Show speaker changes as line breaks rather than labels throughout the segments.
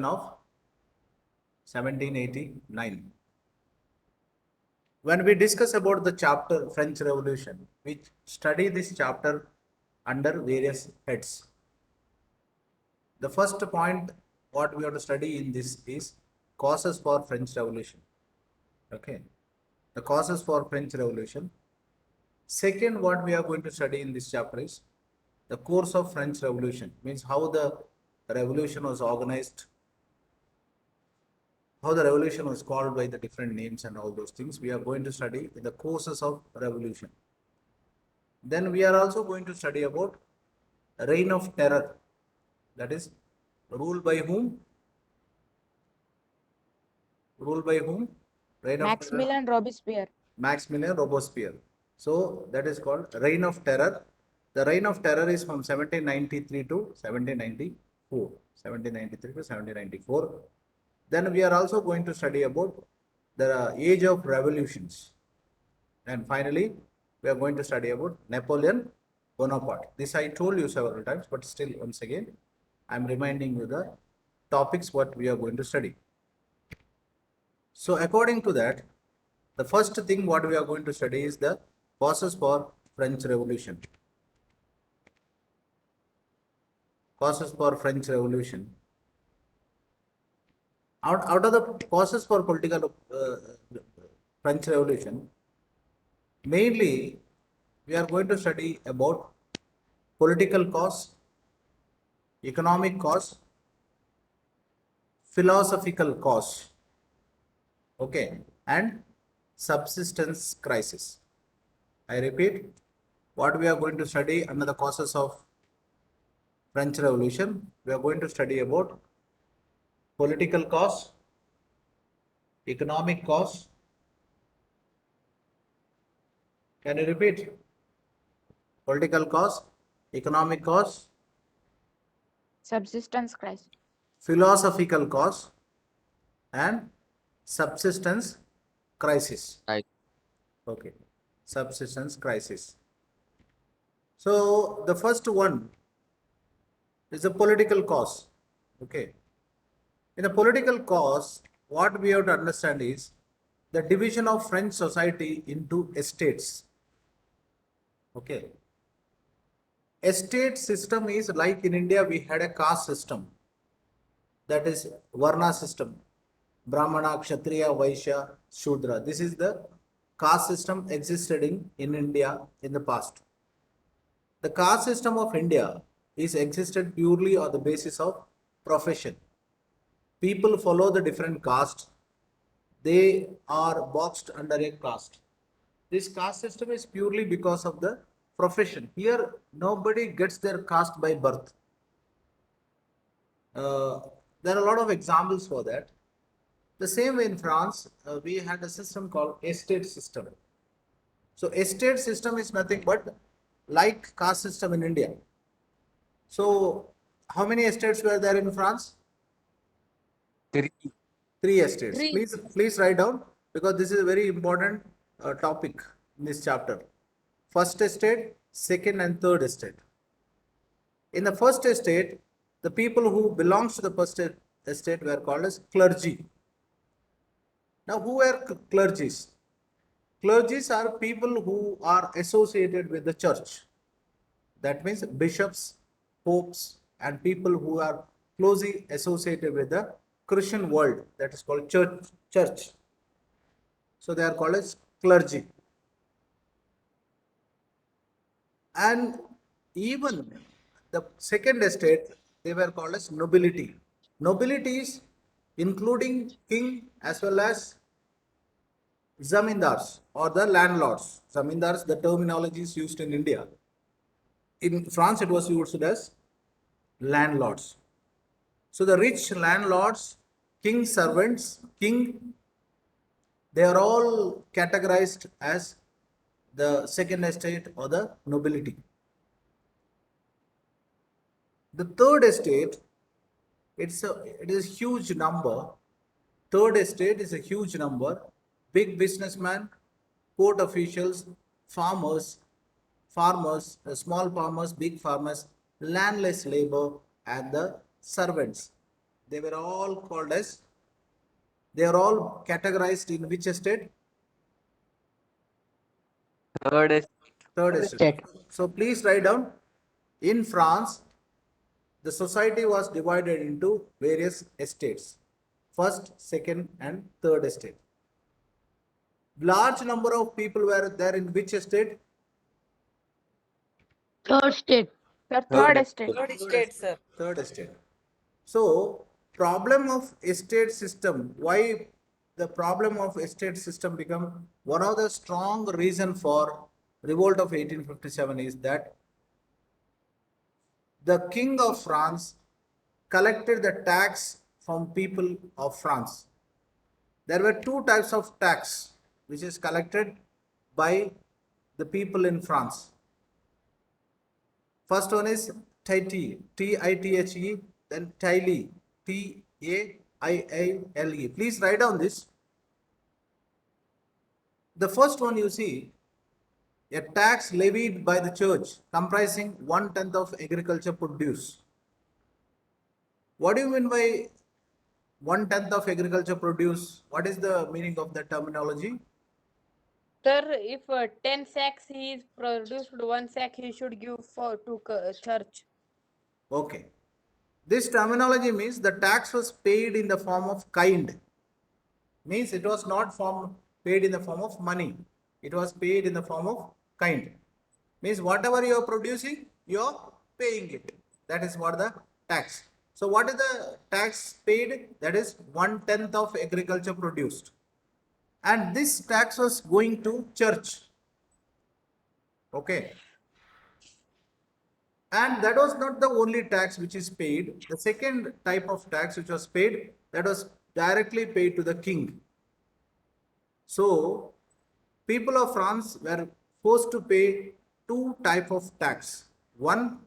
of 1789. When we discuss about the chapter French Revolution, we study this chapter under various heads. The first point what we have to study in this is causes for French Revolution. Okay, the causes for French Revolution. Second, what we are going to study in this chapter is the course of French Revolution, means how the revolution was organized, how the revolution was called by the different names and all those things. We are going to study the causes of revolution. Then we are also going to study about reign of terror, that is rule by whom? Rule by whom? Reign of terror.
Maximilian Robespierre.
Maximilian Robespierre. So that is called reign of terror. The reign of terror is from 1793 to 1794. 1793 to 1794. Then we are also going to study about the age of revolutions. And finally, we are going to study about Napoleon Bonaparte. This I told you several times, but still once again, I am reminding you the topics what we are going to study. So according to that, the first thing what we are going to study is the causes for French Revolution. Causes for French Revolution. Out of the causes for political French Revolution, mainly we are going to study about political cause, economic cause, philosophical cause, okay, and subsistence crisis. I repeat, what we are going to study under the causes of French Revolution, we are going to study about political cause, economic cause. Can you repeat? Political cause, economic cause,
Subsistence crisis.
philosophical cause, and subsistence crisis.
Right.
Okay, subsistence crisis. So the first one is the political cause. Okay. In the political cause, what we have to understand is the division of French society into estates. Okay. Estate system is like in India, we had a caste system, that is Varna system, Brahmana, Kshatriya, Vaishya, Shudra. This is the caste system existed in India in the past. The caste system of India is existed purely on the basis of profession. People follow the different castes. They are boxed under a caste. This caste system is purely because of the profession. Here, nobody gets their caste by birth. There are a lot of examples for that. The same way in France, we had a system called estate system. So estate system is nothing but like caste system in India. So how many estates were there in France? Three estates.
Three.
Please write down, because this is a very important topic in this chapter. First estate, second and third estate. In the first estate, the people who belongs to the first estate were called as clergy. Now, who are clergies? Clergies are people who are associated with the church. That means bishops, popes, and people who are closely associated with the Christian world, that is called church. So they are called as clergy. And even the second estate, they were called as nobility. Nobilities including king as well as zamindars or the landlords. Zamindars, the terminology is used in India. In France, it was used as landlords. So the rich landlords, king servants, king, they are all categorized as the second estate or the nobility. The third estate, it is a huge number. Third estate is a huge number. Big businessmen, court officials, farmers, small farmers, big farmers, landless labor, and the servants. They were all called as, they are all categorized in which estate?
Third is
Third
Third
estate.
estate.
So please write down, in France, the society was divided into various estates. First, second, and third estate. Large number of people were there in which estate?
Third state.
Sir,
third
third
is
estate.
Third estate, sir.
Third estate. So, problem of estate system, why the problem of estate system become one of the strong reason for revolt of 1857 is that the king of France collected the tax from people of France. There were two types of tax which is collected by the people in France. First one is Taithe, T-I-T-H-E, then Taile, T-A-I-I-L-E. Please write down this. The first one you see, a tax levied by the church comprising 1/10 of agriculture produce. What do you mean by 1/10 of agriculture produce? What is the meaning of the terminology?
Sir, if 10 sacks he is produced, 1 sack he should give for to church.
Okay. This terminology means the tax was paid in the form of kind. Means it was not paid in the form of money. It was paid in the form of kind. Means whatever you are producing, you are paying it. That is what the tax. So what is the tax paid? That is 1/10 of agriculture produced. And this tax was going to church. Okay. And that was not the only tax which is paid. The second type of tax which was paid, that was directly paid to the king. So, people of France were forced to pay two type of tax. One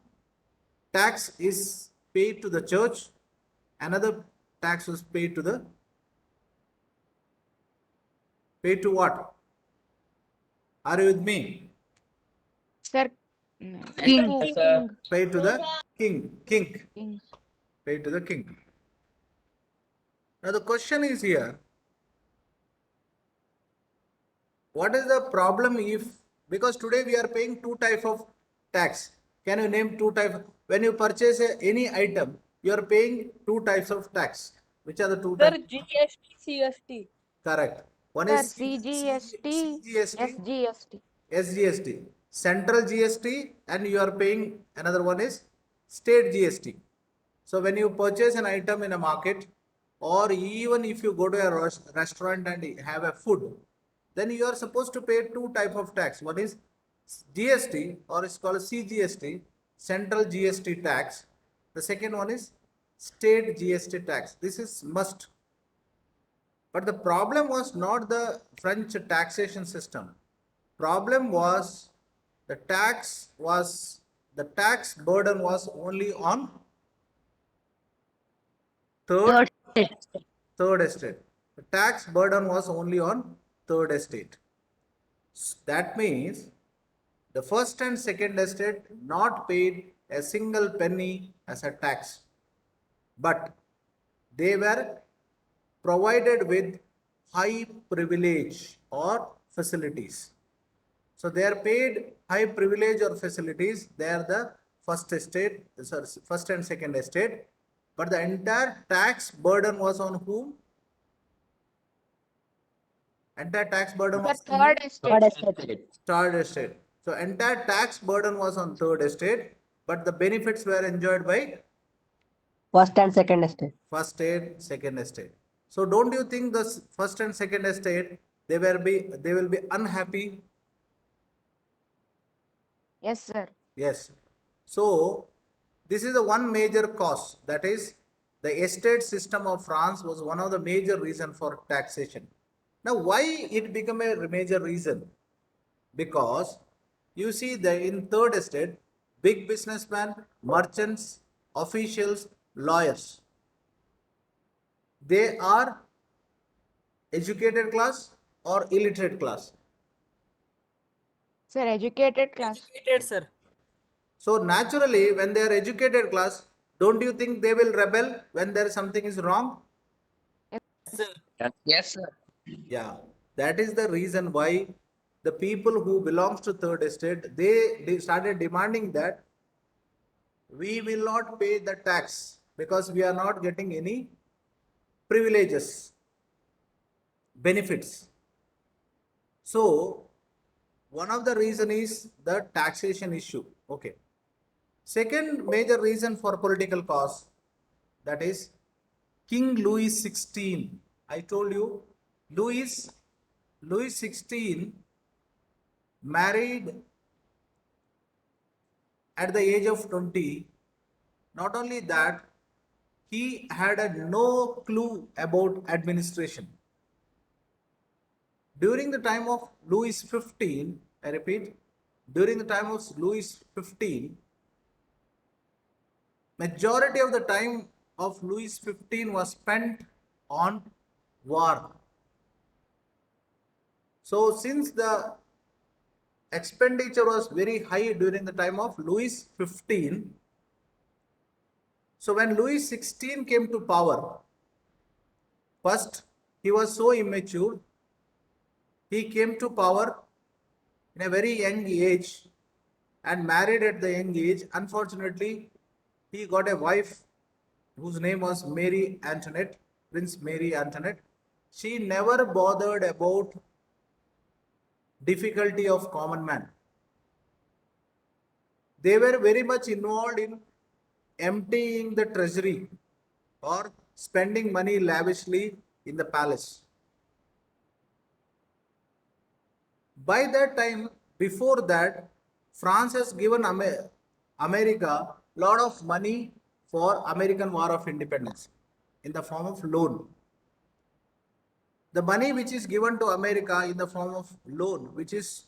tax is paid to the church, another tax was paid to what? Are you with me?
Sir,
King.
sir.
Paid to the king.
King.
Paid to the king. Now the question is here, what is the problem if, because today we are paying two type of tax. Can you name two type? When you purchase any item, you are paying two types of tax. Which are the two
Sir,
types?
GST, CST.
Correct. One
Sir,
is
CGST,
CGST,
SGST.
SGST, central GST, and you are paying, another one is state GST. So when you purchase an item in a market, or even if you go to a restaurant and have a food, then you are supposed to pay two type of tax. One is GST, or it's called CGST, central GST tax. The second one is state GST tax. This is must. But the problem was not the French taxation system. Problem was the tax burden was only on third
Third state.
third estate. The tax burden was only on third estate. That means the first and second estate not paid a single penny as a tax, but they were provided with high privilege or facilities. So they are paid high privilege or facilities. They are the first estate, sorry, first and second estate. But the entire tax burden was on whom? Entire tax burden
Sir,
was on
third
whom?
estate.
Third estate.
Third estate. So entire tax burden was on third estate, but the benefits were enjoyed by
First and second estate.
first estate, second estate. So don't you think the first and second estate they will be unhappy?
Yes, sir.
Yes. So this is the one major cause, that is the estate system of France was one of the major reason for taxation. Now why it became a major reason? Because you see the in third estate, big businessmen, merchants, officials, lawyers, they are educated class or illiterate class.
Sir, educated class.
Educated, sir.
So naturally, when they are educated class, Don't you think they will rebel when there something is wrong?
Yes, sir.
Yeah, that is the reason why the people who belongs to third estate, they started demanding that we will not pay the tax because we are not getting any privileges, benefits. So one of the reason is the taxation issue. Okay. Second major reason for political cause, that is King Louis XVI. I told you, Louis XVI married at the age of 20. Not only that, he had a no clue about administration. During the time of Louis XV, I repeat, during the time of Louis XV, majority of the time of Louis XV was spent on war. So since the expenditure was very high during the time of Louis XV, so when Louis XVI came to power, first he was so immature, he came to power in a very young age and married at the young age. Unfortunately, he got a wife whose name was Mary Antoinette, Prince Mary Antoinette. She never bothered about difficulty of common man. They were very much involved in emptying the treasury or spending money lavishly in the palace. By that time, before that, France has given America lot of money for American War of Independence in the form of loan. The money which is given to America in the form of loan, which is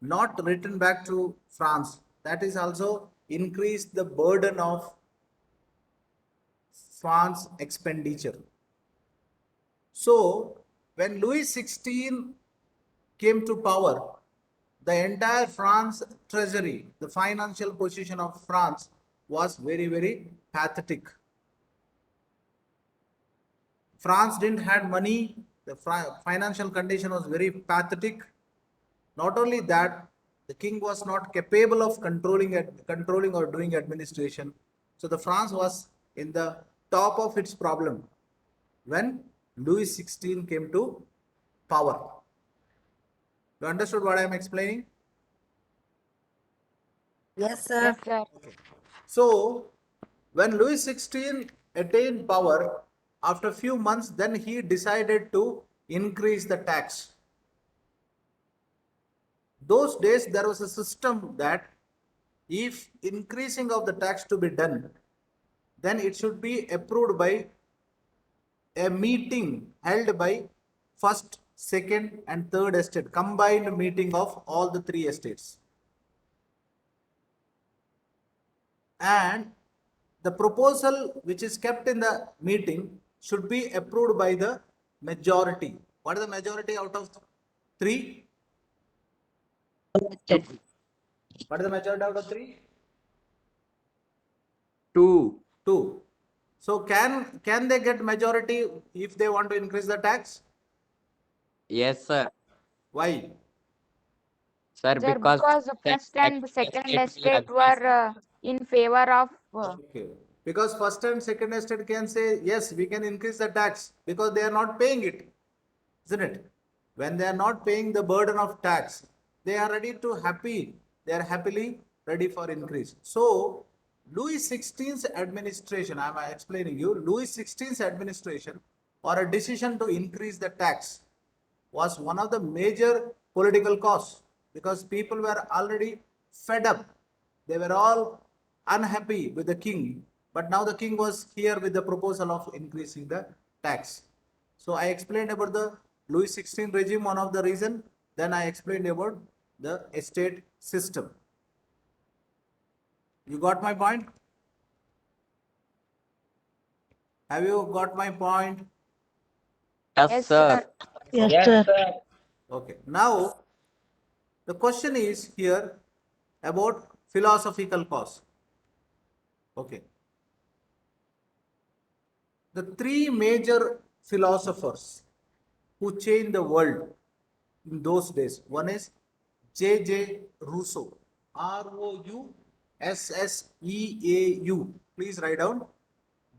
not returned back to France, that is also increased the burden of France expenditure. So when Louis XVI came to power, the entire France treasury, the financial position of France was very, very pathetic. France didn't have money, the financial condition was very pathetic. Not only that, the king was not capable of controlling or doing administration. So the France was in the top of its problem when Louis XVI came to power. You understood what I am explaining?
Yes, sir.
Yes, sir.
So when Louis XVI attained power, after few months, then he decided to increase the tax. Those days there was a system that if increasing of the tax to be done, then it should be approved by a meeting held by first, second and third estate, combined meeting of all the three estates. And the proposal which is kept in the meeting should be approved by the majority. What is the majority out of three? What is the majority out of three?
2.
Two. So can they get majority if they want to increase the tax?
Yes, sir.
Why?
Sir,
Sir,
because
because the first and the second estate were in favor of
Okay. Because first and second estate can say, yes, we can increase the tax because they are not paying it, isn't it? When they are not paying the burden of tax, they are they are happily ready for increase. So, Louis XVI's administration, I am explaining you, Louis XVI's administration or a decision to increase the tax was one of the major political cause because people were already fed up. They were all unhappy with the king, but now the king was here with the proposal of increasing the tax. So I explained about the Louis XVI regime, one of the reason. Then I explained about the estate system. You got my point? Have you got my point?
yes,
yes,
sir.
sir.
Yes,
Yes,
sir.
sir.
Okay. Now the question is here about philosophical cause. Okay. The three major philosophers who changed the world in those days. One is J. Rousseau, Rousseau. Please write down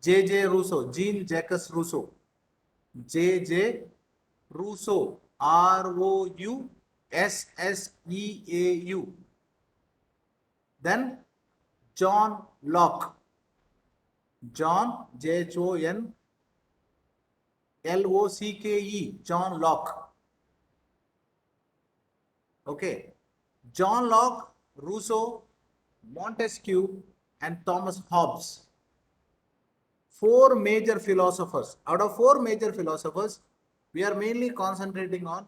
J. Rousseau, Jean Jacques Rousseau. J. Rousseau, Rousseau. Then John Locke, John John Locke, John Locke. Okay. John Locke, Rousseau, Montesquieu, and Thomas Hobbes. Four major philosophers. Out of four major philosophers, we are mainly concentrating on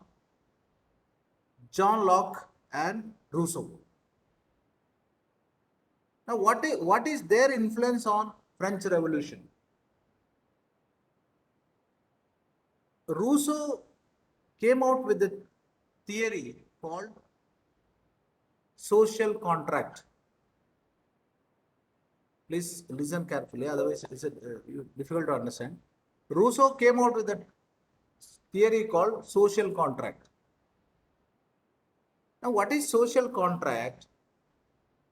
John Locke and Rousseau. Now, what is their influence on French Revolution? Rousseau came out with a theory called social contract. Please listen carefully, otherwise it is difficult to understand. Rousseau came out with a theory called social contract. Now, what is social contract?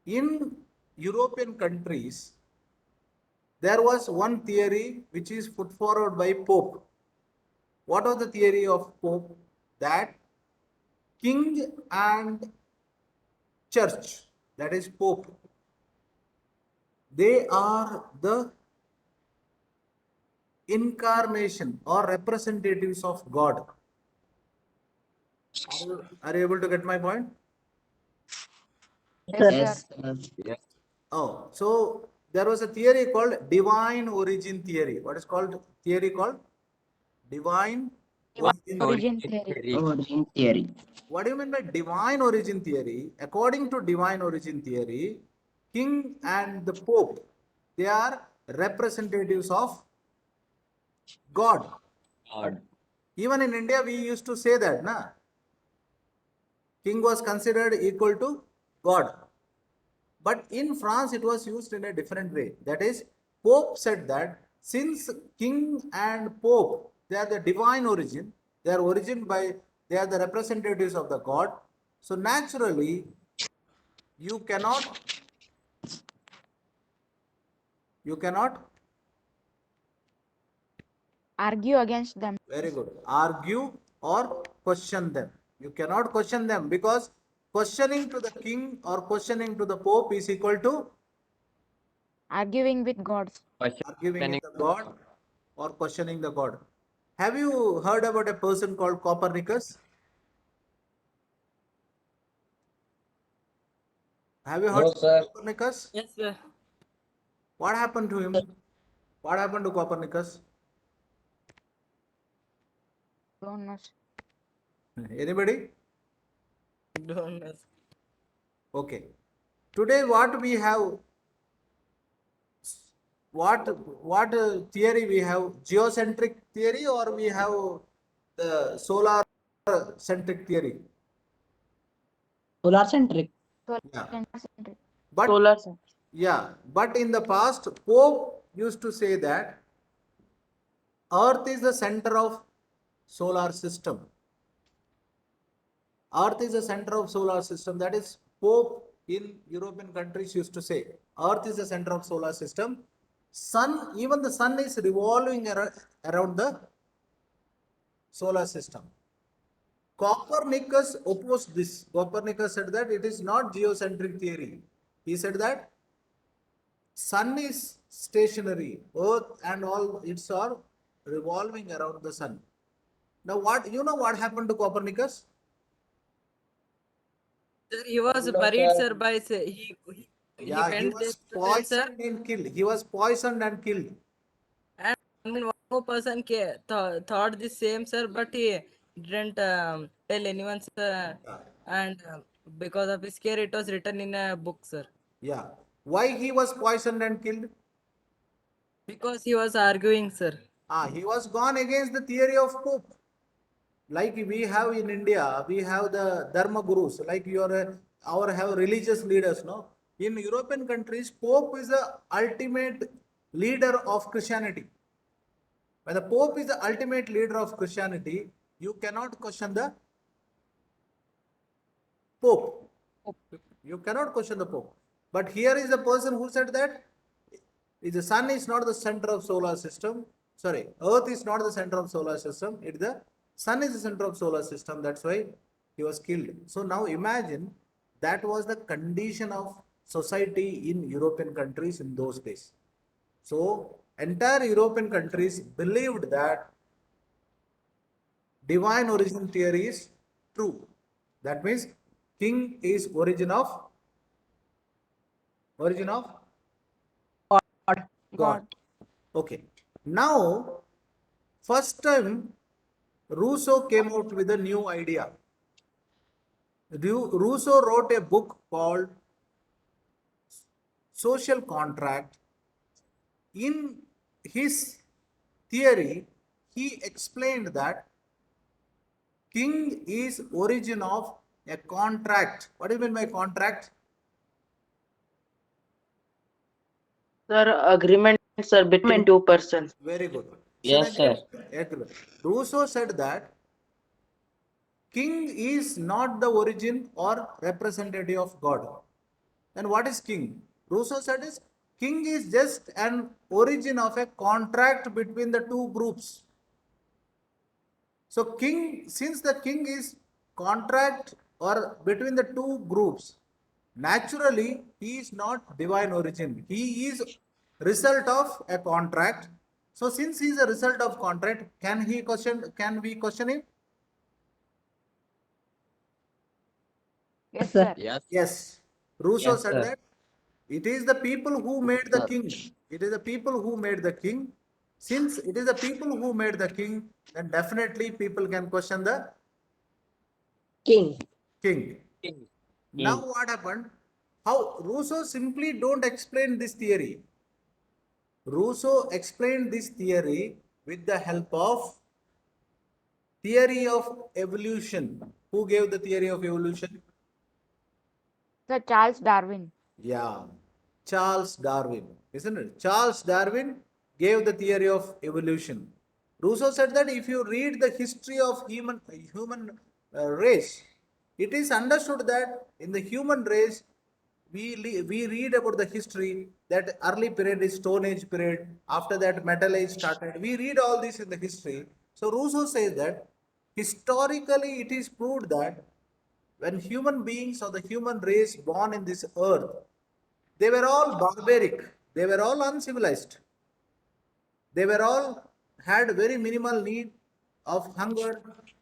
In European countries, there was one theory which is put forward by Pope. What was the theory of Pope? That king and church, that is Pope, they are the incarnation or representatives of God. Are you able to get my point?
Yes, sir. Yes.
Oh, so there was a theory called divine origin theory. What is called theory called? Divine origin
Origin theory.
Origin theory.
What do you mean by divine origin theory? According to divine origin theory, king and the pope, they are representatives of God.
God.
Even in India, we used to say that, na? King was considered equal to God. But in France, it was used in a different way. That is, Pope said that since king and pope, they are the divine origin, they are they are the representatives of the God. So naturally, you cannot, you cannot,
Argue against them.
very good, argue or question them. You cannot question them because questioning to the king or questioning to the pope is equal to
Arguing with gods.
arguing with
Questioning.
the God or questioning the God. Have you heard about a person called Copernicus? Have you heard
No,
of
sir.
Copernicus?
Yes, sir.
What happened to him? What happened to Copernicus?
Don't know.
Anybody?
Don't know.
Okay. Today, what we have, what theory we have? Geocentric theory or we have the solar centric theory?
Solar centric.
Yeah.
Centric.
But
Solar centric.
yeah, but in the past, Pope used to say that Earth is the center of solar system. Earth is the center of solar system. That is, Pope in European countries used to say, Earth is the center of solar system. Sun, even the sun is revolving around the solar system. Copernicus opposed this. Copernicus said that it is not geocentric theory. He said that sun is stationary, earth and all its are revolving around the sun. Now what, you know what happened to Copernicus?
Sir, he was
No,
buried,
sir.
sir, by he
Yeah, he
went there
was
to tell, sir,
poisoned and killed. He was poisoned and killed.
and one more person thought the same, sir, but he didn't tell anyone, sir, and because of his care, it was written in a book, sir.
Yeah. Why he was poisoned and killed?
Because he was arguing, sir.
He was gone against the theory of Pope. Like we have in India, we have the Dharma Gurus, like our have religious leaders, no? In European countries, Pope is the ultimate leader of Christianity. When the Pope is the ultimate leader of Christianity, you cannot question the Pope. You cannot question the Pope. But here is the person who said that the sun is not the center of solar system. Sorry, Earth is not the center of solar system. It the sun is the center of solar system. That's why he was killed. So now imagine that was the condition of society in European countries in those days. So entire European countries believed that divine origin theory is true. That means king is origin of God.
God.
Okay. Now, first time Rousseau came out with a new idea. Rousseau wrote a book called Social Contract. In his theory, he explained that king is origin of a contract. What do you mean by contract?
Sir, agreement, sir, between two persons.
Very good.
Yes, sir.
Agree. Rousseau said that king is not the origin or representative of God. Then what is king? Rousseau said is king is just an origin of a contract between the two groups. So king, since the king is contract or between the two groups, naturally he is not divine origin. He is result of a contract. So since he is a result of contract, can we question him?
Yes,
sir.
sir.
Yes.
Yes. Rousseau
Yes,
said
sir.
that it is the people who made the
Sir.
king. It is the people who made the king. Since it is the people who made the king, then definitely people can question the
King.
king.
King.
Now what happened? How Rousseau simply don't explain this theory. Rousseau explained this theory with the help of theory of evolution. Who gave the theory of evolution?
Sir Charles Darwin.
Yeah, Charles Darwin, isn't it? Charles Darwin gave the theory of evolution. Rousseau said that if you read the history of human race, it is understood that in the human race, we read about the history that early period is Stone Age period. After that, Metal Age started. We read all this in the history. So Rousseau says that historically it is proved that when human beings or the human race born in this earth, they were all barbaric, they were all uncivilized, they were all had very minimal need of hunger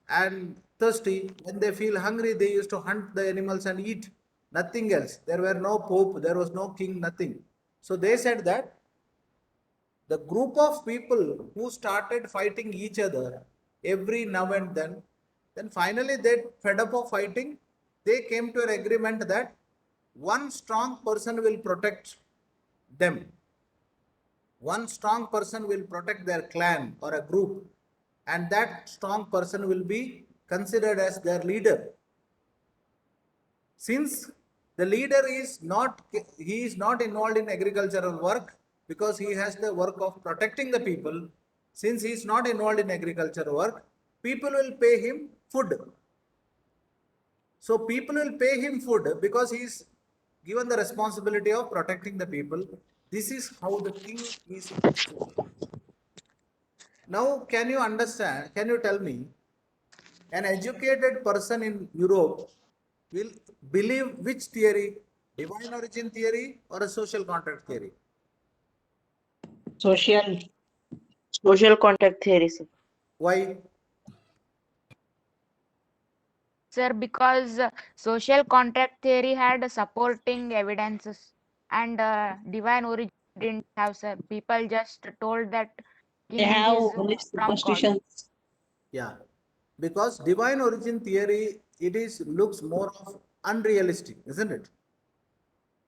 and thirsty. When they feel hungry, they used to hunt the animals and eat, nothing else. There were no pope, there was no king, nothing. So they said that the group of people who started fighting each other every now and then finally they fed up of fighting. They came to an agreement that one strong person will protect them. One strong person will protect their clan or a group, and that strong person will be considered as their leader. Since the leader is not, he is not involved in agricultural work because he has the work of protecting the people. Since he is not involved in agricultural work, people will pay him food. So people will pay him food because he is given the responsibility of protecting the people. This is how the king is. Now, can you understand? Can you tell me an educated person in Europe will believe which theory? Divine origin theory or a social contract theory?
Social. Social contact theory, sir.
Why?
Sir, because social contract theory had supporting evidences and divine origin didn't have, sir. People just told that
They
king
have
is
only
from God.
superstitions.
Yeah, because divine origin theory it is looks more of unrealistic, isn't it?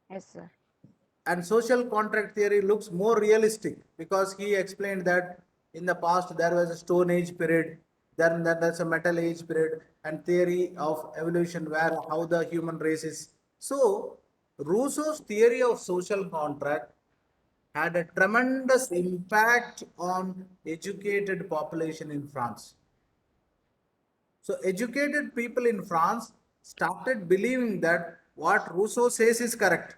Yes, sir.
And social contract theory looks more realistic because he explained that in the past there was a Stone Age period, then there's a Metal Age period, and theory of evolution where how the human race is. So Rousseau's theory of social contract had a tremendous impact on educated population in France. So educated people in France started believing that what Rousseau says is correct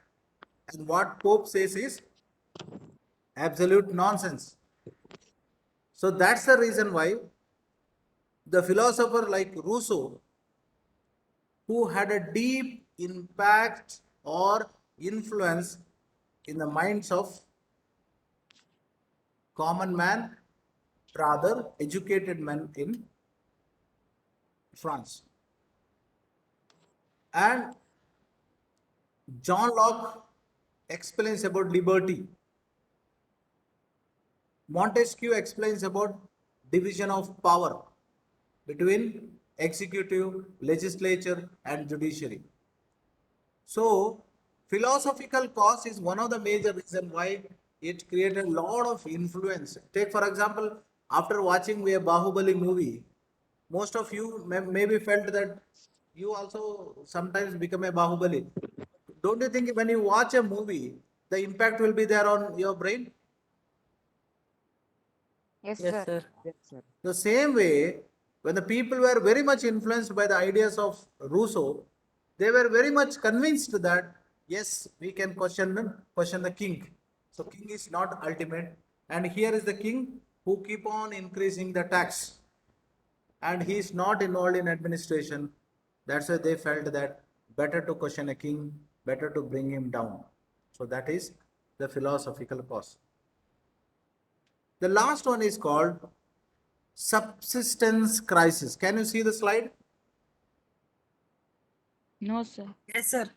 and what Pope says is absolute nonsense. So that's the reason why the philosopher like Rousseau, who had a deep impact or influence in the minds of common man, rather educated men in France. And John Locke explains about liberty. Montesquieu explains about division of power between executive, legislature, and judiciary. So, philosophical cause is one of the major reasons why it created a lot of influence. Take, for example, after watching a Bahubali movie, most of you maybe felt that you also sometimes become a Bahubali. Don't you think when you watch a movie, the impact will be there on your brain?
Yes,
Yes,
sir.
sir.
Yes, sir.
The same way, when the people were very much influenced by the ideas of Rousseau, they were very much convinced that yes, we can question the king. So king is not ultimate, and here is the king who keep on increasing the tax, and he is not involved in administration. That's why they felt that better to question a king, better to bring him down. So that is the philosophical cause. The last one is called subsistence crisis. Can you see the slide?
No, sir.
Yes, sir.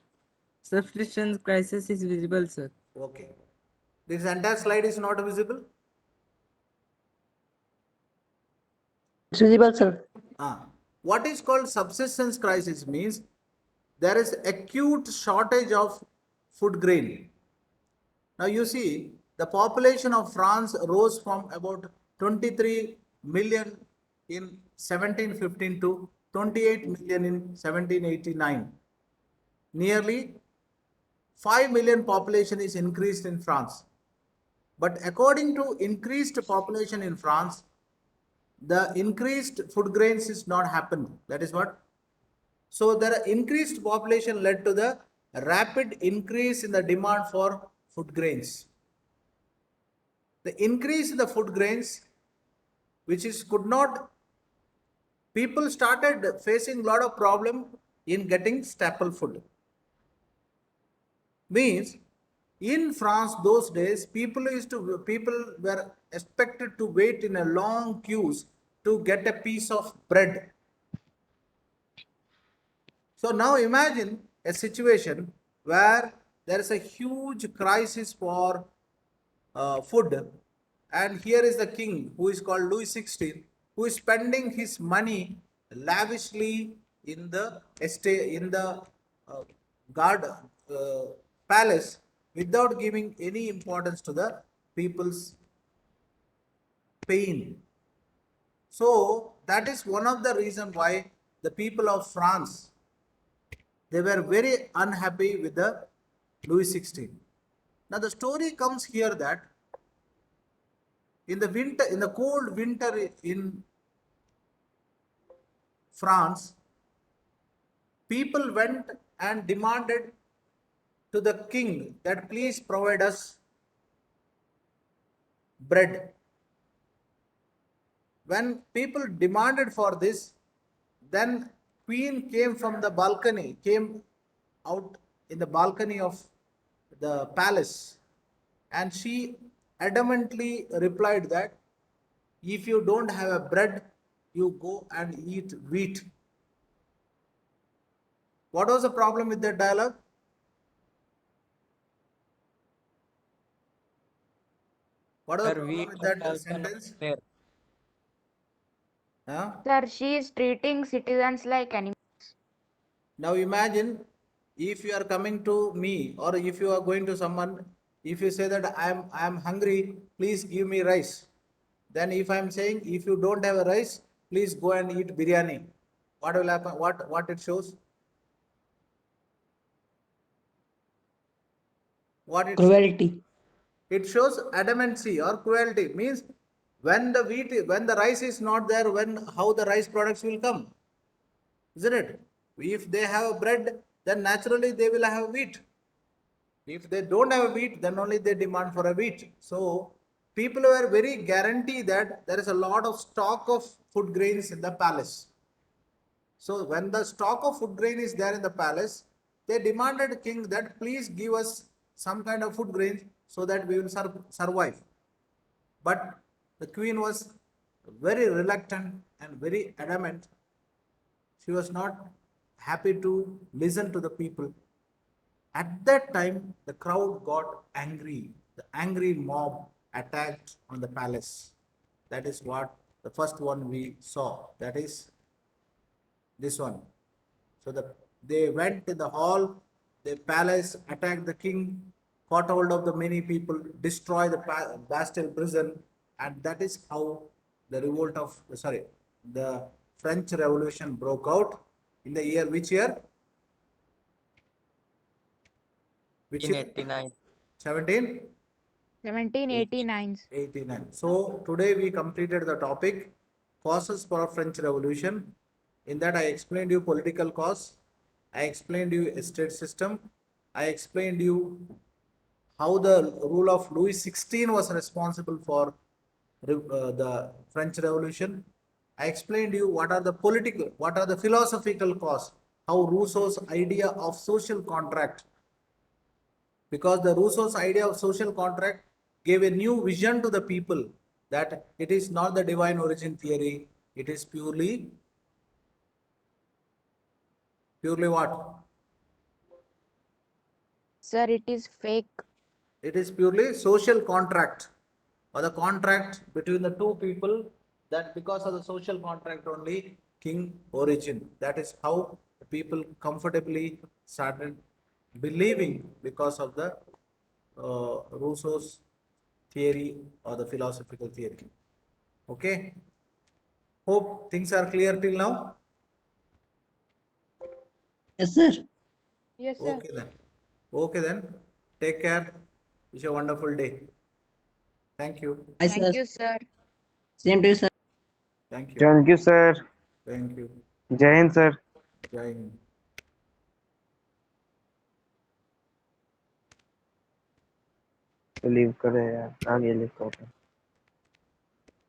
Subsistence crisis is visible, sir.
Okay. This entire slide is not visible.
It's visible, sir.
What is called subsistence crisis means there is acute shortage of food grain. Now you see the population of France rose from about 23 million in 1715 to 28 million in 1789. Nearly 5 million population is increased in France. But according to increased population in France, the increased food grains is not happened. That is what. So the increased population led to the rapid increase in the demand for food grains. The increase in the food grains, which is could not, people started facing a lot of problem in getting staple food. Means in France those days, people were expected to wait in a long queues to get a piece of bread. So now imagine a situation where there is a huge crisis for food, and here is the king who is called Louis XVI, who is spending his money lavishly in the estate, in the uh, guard palace, without giving any importance to the people's pain. So that is one of the reason why the people of France, they were very unhappy with the Louis XVI. Now the story comes here that in the winter, in the cold winter in France, people went and demanded to the king that please provide us bread. When people demanded for this, then queen came from the balcony, came out in the balcony of the palace, and she adamantly replied that if you don't have a bread, you go and eat wheat. What was the problem with that dialogue? What was the
Sir, we
problem with that
also not
sentence?
fair.
Huh?
Sir, she is treating citizens like animals.
Now imagine if you are coming to me, or if you are going to someone, if you say that I am hungry, please give me rice. Then if I am saying if you don't have a rice, please go and eat biryani. What will happen? What it shows? What it shows?
Cruelty.
It shows adamancy or cruelty. Means when the rice is not there, how the rice products will come, isn't it? If they have bread, then naturally they will have wheat. If they don't have wheat, then only they demand for a wheat. So people were very guarantee that there is a lot of stock of food grains in the palace. So when the stock of food grain is there in the palace, they demanded king that please give us some kind of food grains so that we will survive. But the queen was very reluctant and very adamant. She was not happy to listen to the people. At that time, the crowd got angry. The angry mob attacked on the palace. That is what the first one we saw. That is this one. So they went to the hall, the palace, attacked the king, caught hold of the many people, destroy the Bastille prison, and that is how the the French Revolution broke out in the year which year? Which
In
year?
89.
17?
1789.
89. So today we completed the topic causes for French Revolution. In that I explained you political cause, I explained you estate system, I explained you how the rule of Louis XVI was responsible for the French Revolution. I explained you what are the philosophical cause, how Rousseau's idea of social contract, because the Rousseau's idea of social contract gave a new vision to the people that it is not the divine origin theory, it is purely what?
Sir, it is fake.
It is purely social contract or the contract between the two people, that because of the social contract only king origin. That is how the people comfortably started believing because of the Rousseau's theory or the philosophical theory. Okay. Hope things are clear till now.
Yes, sir.
Yes, sir.
Okay then. Okay then. Take care. Wish you a wonderful day. Thank you.
Bye,
Thank
sir.
you, sir.
Same to you, sir.
Thank you.
Thank you sir
Thank you.
जय Hind sir
Jai Hind.
Leave करे यार आगे लिखो